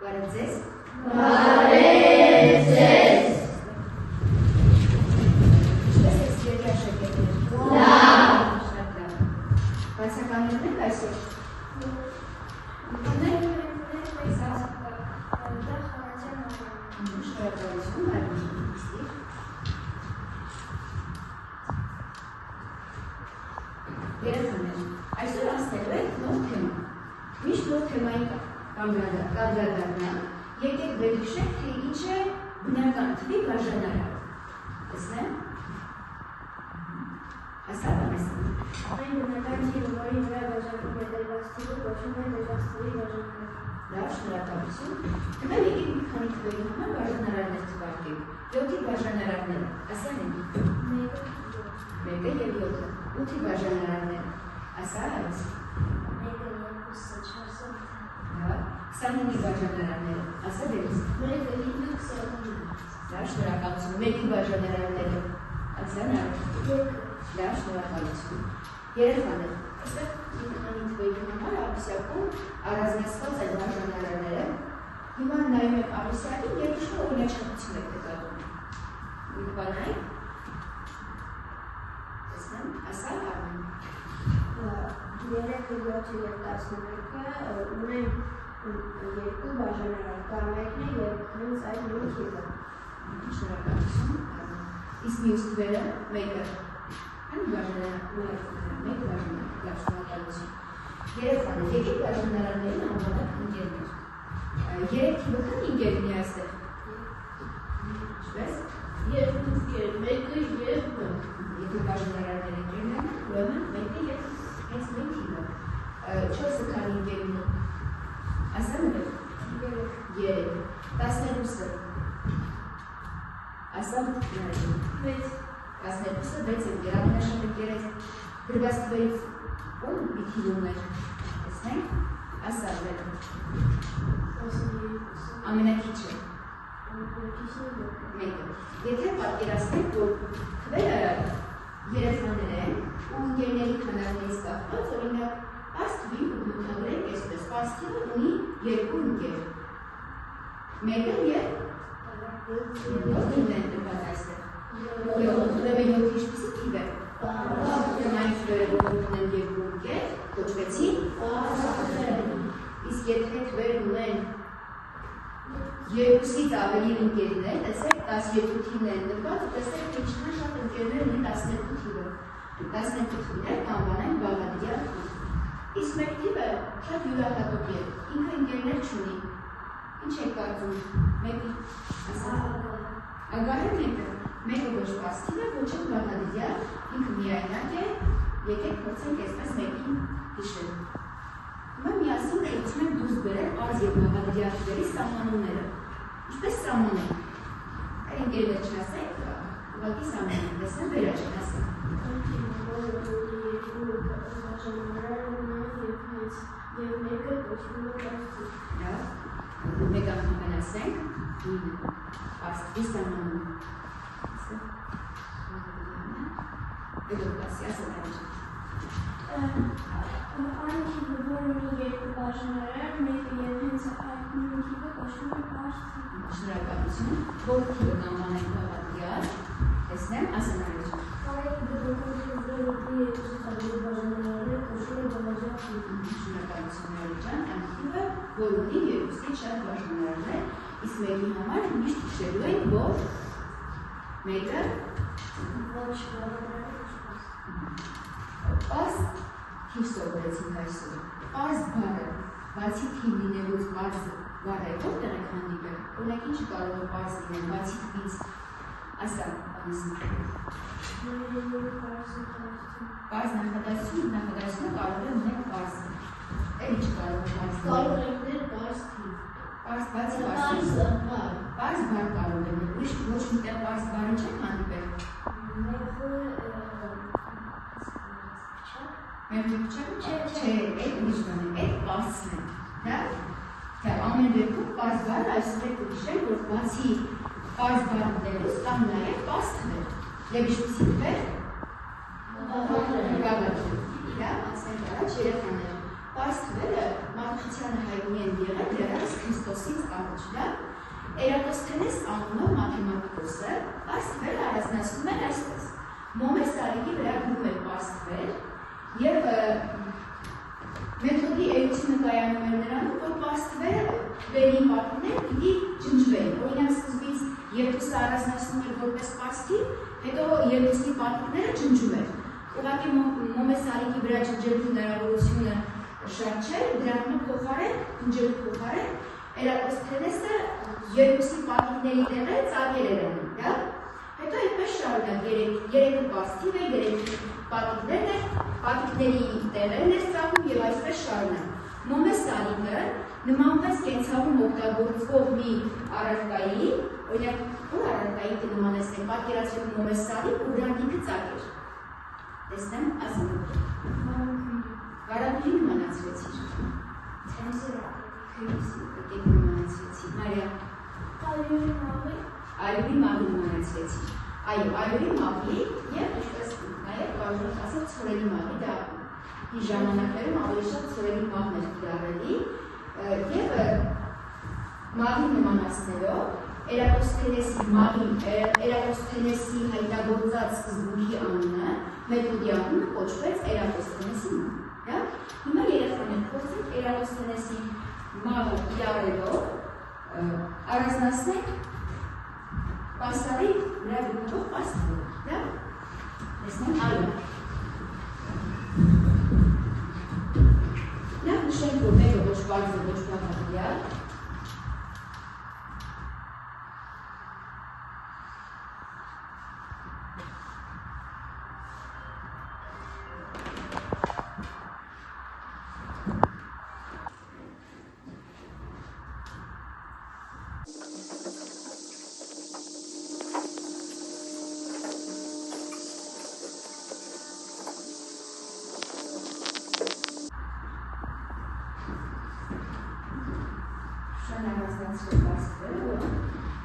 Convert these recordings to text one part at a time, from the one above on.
Բարև ձեզ։ Բարև ձեզ։ Ինչպես եք սիրելի աշակերտներ։ Լավ։ Շատ լավ։ Բացականներն եք այսօր։ Շնորհակալություն, այլ երեխաներ, այսօր ասելու ենք նոր թեմա։ Միշտ նոր թեմայի կանդրադառնանք, եկեք վերհիշենք, թե ինչ է բնական թվի բաժանարանը։ Տեսնեմ։ Հասավ ամեսն։ Այն բնական թիվը, որի վրա բաժանում է դրված թիվը, կոչվում է դրված թվի բաժանարան։ Լավ, շնորհակալություն։ Հիմա եկեք մի քանի թվերի համար բաժանարաններ թվարկենք։ 7-ի բաժանարանները, ասա՞ն են։ 1-ը և 7-ը։ 8-ի բաժանարանները, ասա՞ այս։ 1-ը, 2-ը, 4-ը, 8-ը։ Լավ, 29-ի բաժանարանները, ասա դերից։ 1-ը, 5-ը, 25-ը։ Լավ, շնորհակալություն։ 1-ի բաժանարանները, ասա նայ։ 2-ը։ Լավ, շնորհակալություն։ Երեխաներ, այստեղ մի քանի թվերի համար աղյուսակում առանձնացված են բաժանարանները։ Հիմա նայում եք աղյուսակին և ինչ-որ օրինաչափություն եք նկատում։ Մի բանայք։ Տեսնեմ, ասա Արմեն։ 3-ը, 7-ը և 11-ը ունեն երկու բաժանարան, կա մեկն է և հենց այդ նույն թիվը։ Շնորհակալություն։ Իսկ մյուս թվերը մեկը։ Այն բաժանարան, մեկ բաժանարան, լավ, շնորհակալություն։ Երեխաներ, եկեք բաժանարաններին անվանենք ընկերներ։ 3 թիվը քանի ընկեր ունի այստեղ։ Ինչպես։ 2 ընկեր, 1-ը և 9։ Եթե բաժանարաններ ընկերն են, ուրեմն 1-ը և հենց մեկ թիվը։ 4-ը քանի ընկեր ունի։ Ասա նվեր։ 3։ 12-ը։ Ասա նայեք։ 12-ը 6 ընկեր, ամենաշատ ընկերից դրված թվերից ում մի թիվ ուներ։ Տեսնենք, ասա նվեր։ Ամենակիչը։ Մեկը։ Եթե պատկերացնենք, որ թվերը երեխաներ են ու ընկերների քանակներից կախված, օրինակ, այս թվին կբնութագրենք այսպես, այս թիվը ունի 2 ընկեր։ Մեկը և ո՞րն են դրված այստեղ։ Ուրեմն 7 ինչպիսի թիվ է։ Այն թվերը, որ ունեն 2 ընկեր, կոչվեցին պարզ։ Իսկ եթե թվերն ունեն 2-ից ավելի ընկերներ, տեսեք 12 թիվն են դրված, տեսեք թե ինչքան շատ ընկերներ ունի 12 թիվը։ 12 թիվներ կանվանենք բաղադրյալ թիվ։ Իսկ մեկ թիվը շատ յուրահատուկ է, ինքը ընկերներ չունի։ Ինչ եք կարծում, մեկը ասա։ Ագահ է մեկը, մեկը ոչ պարզ թիվ է, ոչ էլ բաղադրյալ, ինքը միայնակ է, եկեք փորձենք այսպես մեկին հիշել։ Հիմա միասին փորձենք դուրս բերել պարզ և բաղադրյալ թվերի սահմանումները։ Ինչպես սահմանենք։ Այդ ընկերներ չասենք, ուղղակի սահմանենք, տեսնեմ վերա չասենք։ Եվ մեկը կոչվում է պարզ թիվ։ Լավ, մեկ անգամ ասենք, 9 պարզ թվի սահմանում։ Հետո կասի, ասա նայեք։ Այն թիվը, որ ունի երկու բաժանարան, մեկը և հենց այդ նույն թիվը կոչվում է պարզ թիվ։ Շնորհակալություն, որ թիվը կանվանենք բաղադրյալ, տեսնեմ, ասա նայեք։ Այն բնական թիվը, որ ունի երկու բաժանարան, կոչվում է բաղադրյալ թիվ։ Շնորհակալություն Մարիջան, այն թիվը, որ ունի 2-ից շատ բաժանարաններ, իսկ մեկի համար միշտ հիշելու ենք, որ մեկը Ոչ բաղադրյալ պարզ թիվ սովորեցինք այսօր։ Պարզ բառը, բացի թիվ լինելուց պարզ բառը է որտեղ եք հանդիպել, օրինակ ինչը կարող է պարզ լինել, բացի թվից, ասա, պարզ նախադասությունը կարող է ունենք պարզ, էլ ինչ կարող է պարզ Կարող է ուներ պարզ թիվ։ Պարզ բացի պարզ պարզ բառ կարող է լինել, ուրիշ ոչ միտեղ պարզ բառը չեք հանդիպել։ Չէ, այդ ուրիշ բան է, այդ պարզն է, դա ամեն դեպքում պարզ բառը այսօր եք ուշել, որ բացի պարզ բառ դելուց կամ նաև պարզ թվեր, և ինչպիսի թվեր, բաղադրյալ, լավ, ասենք առաջ երեխաներ, պարզ թվերը մարդկությանը հայտնի են եղել դեռևս Քրիստոսից առանձնացնում են այսպես. մոմե սալիկի վրա գնում է պաստղեր և մեթոդի էությունը կայանում է նրանում, որ պաստղերը վերին պատիները պիտի ջնջվեն։ Օրինակ սկզբից երկուսը առանձնացնում էր որպես պաստիվ, հետո երկուսի պատիները ջնջում էր։ Ուղղակի մոմե սալիկի վրա ջնջելու հնարավորությունը շատ չէ, դրա համար փոխարեն, ջնջելու փոխարեն Էրատոսթենեսը երկուսի պատիների տեղը ծագեր էր անում, դա։ Հետո այդպես շարունակ երեքը պաստիվ է, երեքը պատիկներն է, պատիկների տեղերն է ծագում և այսպես շարունակ։ Մոմե սալիկը նմանվեց կենցաղում օգտագործվող մի առարկայի, օրինակ, որ առարկայի կնմանեցնենք, պատկերացրեք մոմե սալիկ ու դրանիքը ծագեր։ Տեսնեմ, ասում Վարագույրի նմանացրեցիր։ Ցենզուրա։ Եկեք նմանացրեցի, Մարիա։ Այրուրի մաղի։ Այրուրի մաղի նմանացրեցի։ Այո, այրուրի մաղի և ինչպես նաև կարող ենք ասել ցորենի մաղի, դա իր ժամանակներում ավելի շատ ցորենի մաղն էր կիրառելի և մաղի նմանացնելով Էրատոսթենեսի հայտնագործած սկզբունքի անունը, մեթոդի անունը կոչվեց Էրատոսթենեսի մաղ։ Հիմա երեխաներ փորձենք Էրատոսթենեսի մաղը կիրառելով առանձնացնենք պաստառի վրա գտնվող պաստառը, տեսնենք այո։ Նախ նշենք, որ մեկը ոչ պարզ է, ոչ բացատրյալ։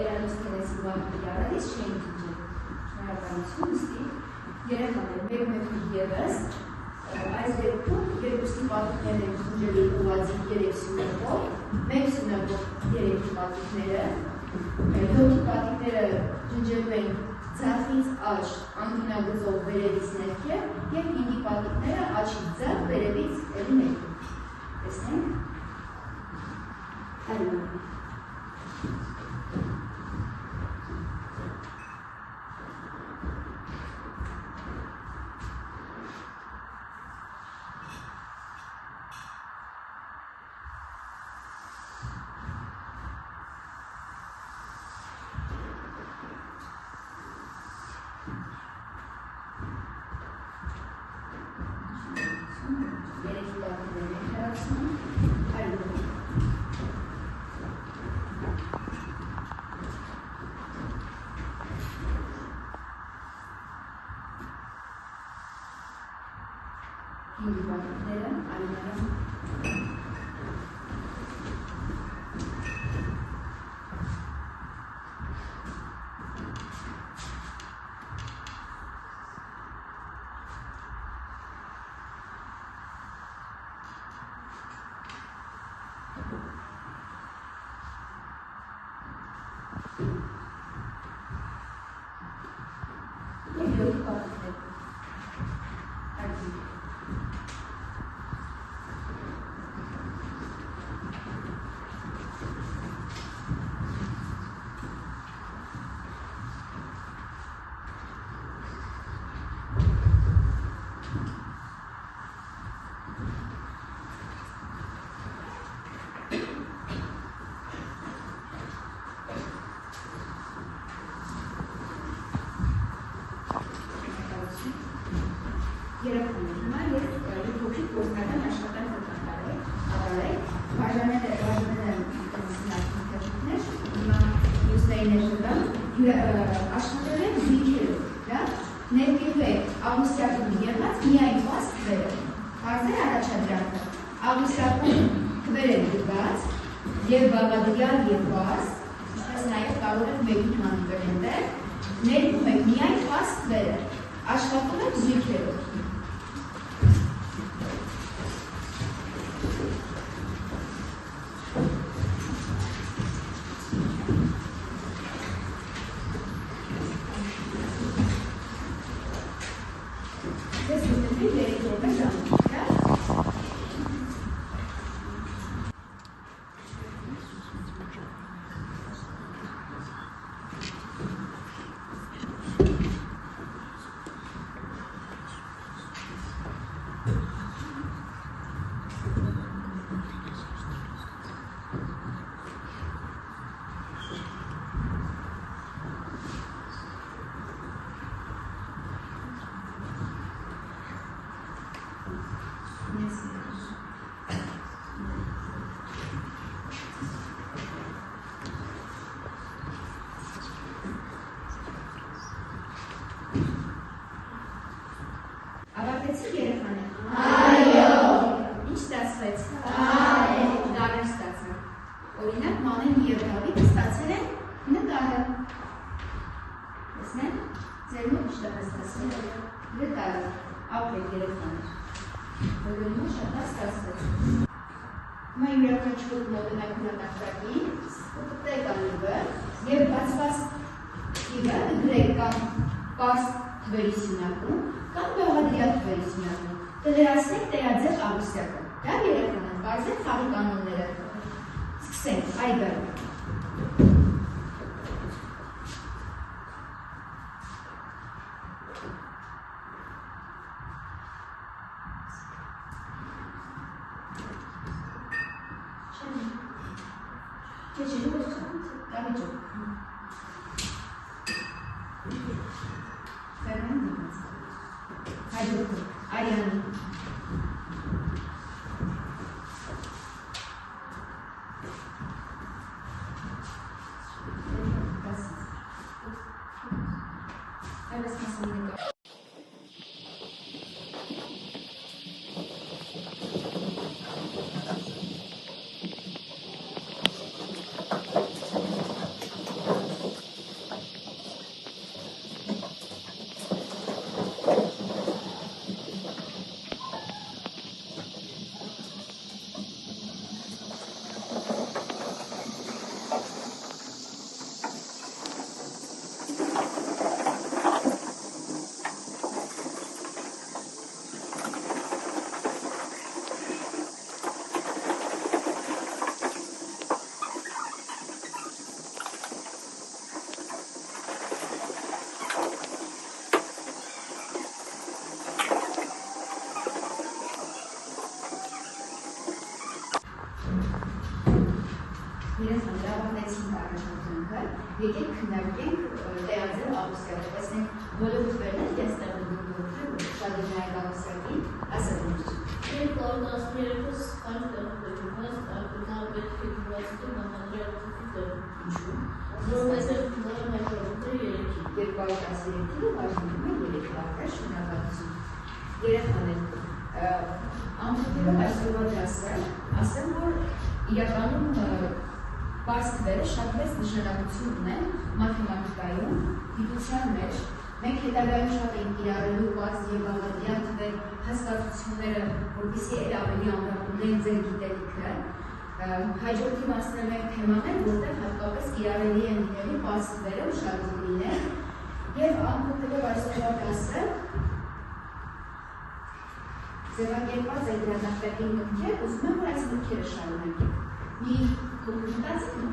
Էրատոսթենեսի մաղը կիրառելիս չեն ջնջել։ Շնորհակալություն, ուստի երեխաներ, մեկ մեթոդ ևս, այս դեպքում երկուսի պատիկներն են ջնջելի ուղղաձիգ 3 սյուներով, մեկ սյուներով 3 պատիկները, 7 պատիկները ջնջելու են ձախից աջ անկյունագծով վերևից ներքև և 5 պատիկները աջից ձախ վերևից էլի ներքև։ Տեսնենք։ Այո։ Երեխաներ, հիմա ես փոքրիկ գործնական աշխատանք կատարել, բաժանել թեժիկներ, հիմա ուսերիներ շտամ, աշխատել եմ զույգերով, ներկելու է ավգուստակում եղած միայն պաս թվերը, հարցեր առաջադրանքը, ավգուստակում թվեր են գված, և բաղադրյալ և պաս, ինչպես նաև կարող եք մեկին հանդիպել այնտեղ, ներկում եք միայն պաս թվերը, աշխատում եք զույգերով։ Մանեն և Դավիթ ստացել են նկարը։ Տեսնեն, ձեր մոտ ինչ ստացել է նկարը, ապրեք երեխաներ։ Բոլորին շատ ստացվեց։ Հիմա յուրաքանչյուր մոտենակ հրատակտակին կպտեք անիվը և բացված թիվը գրեք կամ պարզ թվերի սյունակում կամ բաղադրյալ թվերի սյունակում կլերացնեք տեղաձև աղյուսակը։ Դա երեխաներ, պարզեք խաղի կանոնները։ Սկսենք, այգը։ Արիանի երեխաներ ավարտեցինք առաջադրանքը, եկեք քննարկենք տեղաձև աղյուսակը, տեսնենք բոլոր թվերն են այստեղ ընդգրկվել, շատ նայեք աղյուսակին, ասեք ինձ։ 213-ը սխալ տեղափոխված, ակնկալ պետք է դրացի բանադրյալի տեղ։ Ինչու՞։ Որովհետև դրան հաջողվում է 3-ին։ 213-ը բաժանում է 3-ի, ապրես շնորհակալություն։ Երեխաներ, ամփոփելով այսօրվա դասը, ասեմ, որ իրականում պարզ թվերը շատ մեծ նշանակություն ունեն մաթեմատիկայում, գիտության մեջ։ Մենք հետագայում շատ ենք կիրառելու պարզ և բաղադրյալ թվեր հասկացությունները, որպեսզի էլ ավելի ամրապնդեն ձեր գիտելիքը։ Հաջորդի մասնելու ենք թեմաներ, որտեղ հատկապես կիրառելի են լինելու պարզ թվերը ուշադրություն լինեն։ Եվ ամփոփելով այսօրվա դասը, ձևակերպված այդ հրատակտակի մտքեր, ուզում եմ, որ այս մտքերը շարունակենք։ Մի մտածում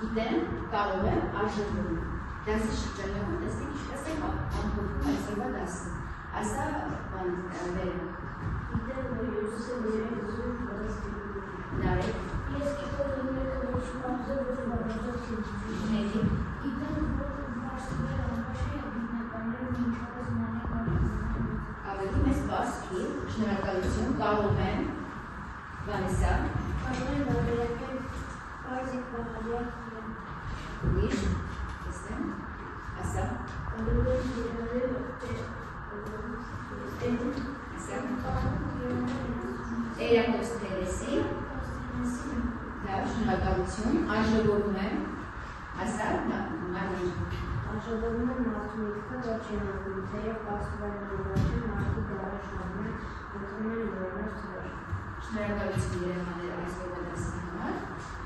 գիտեմ, կարող եմ, արժևորում։ Դասի շրջանակում տեսնենք ինչպես է ամփոփվում այսօրվա դասը։ Ասա բաները։ Գիտեմ, որ Յուսուսը երեք զույգ պատասխանում։ Նարեկ։ Ես գիտեմ, որ մեկը ոչ մարզը ոչ բաժանություն։ Մերի։ Գիտեմ, որ մարզները անվաշի գիտնականները մինչապես մանյակարի։ Ավելի մեծ բասկի, շնորհակալություն, կարող եմ, Վանեսա։ Կարող եմ բարերակել պարզիկ բաղադրյալ թվեր։ Ուրիշ, տեսնեմ, ասա, Կարող եմ երանել ասա, Տերակոս Թերեսի, դա շնորհակալություն, արժևորում եմ, ասա, Մարին։ Արժևորում եմ մարդու միտքը, որ չեն անում, թեև պաստուվարը նորաչեն, մարդու գարաշանում են, ընտրում են նորմալ թվեր։ Շնորհակալություն երեխաներ այսօրվա դասի համար։